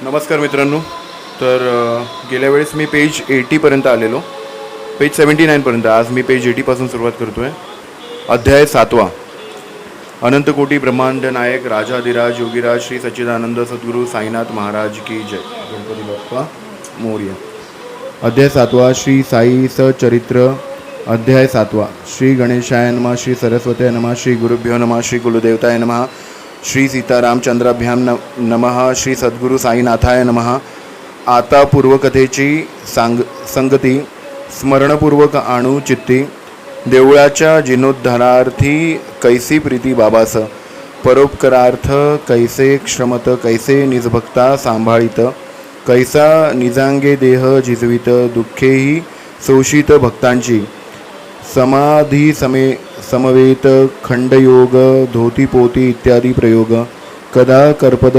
नमस्कार मित्रांनो. तर गेल्या वेळेस मी पेज 80पर्यंत आलेलो, पेज 79पर्यंत. आज मी पेज 80पासून सुरुवात करतो आहे. अध्याय 7. अनंतकोटी ब्रह्मांड नायक राजाधिराज योगीराज श्री सच्चिदानंद सद्गुरू साईनाथ महाराज की जय. गणपती बाप्पा मोरया. अध्याय 7. श्री साई सचरित्र. अध्याय 7. श्री गणेशाय नमः. श्री सरस्वती नमः. श्री गुरुभ्यो नमः. श्री कुलदेवताय नमः. श्री सीतारामचंद्राभ्याम नमः. श्री सद्गुरू साईनाथाय नमः. आता पूर्वकथेची संगती स्मरणपूर्वक आणू चित्ती. देवळाच्या जीर्णोद्धारार्थी कैसी प्रीती बाबास. परोपकारार्थ कैसे क्षमत. कैसे निजभक्ता सांभाळित. कैसा निजांगे देह झिजवित. दुःखेही शोषित भक्तांची. समाधी समवेत खंडयोग धोतीपोती इत्यादी प्रयोग. कदा कर्पद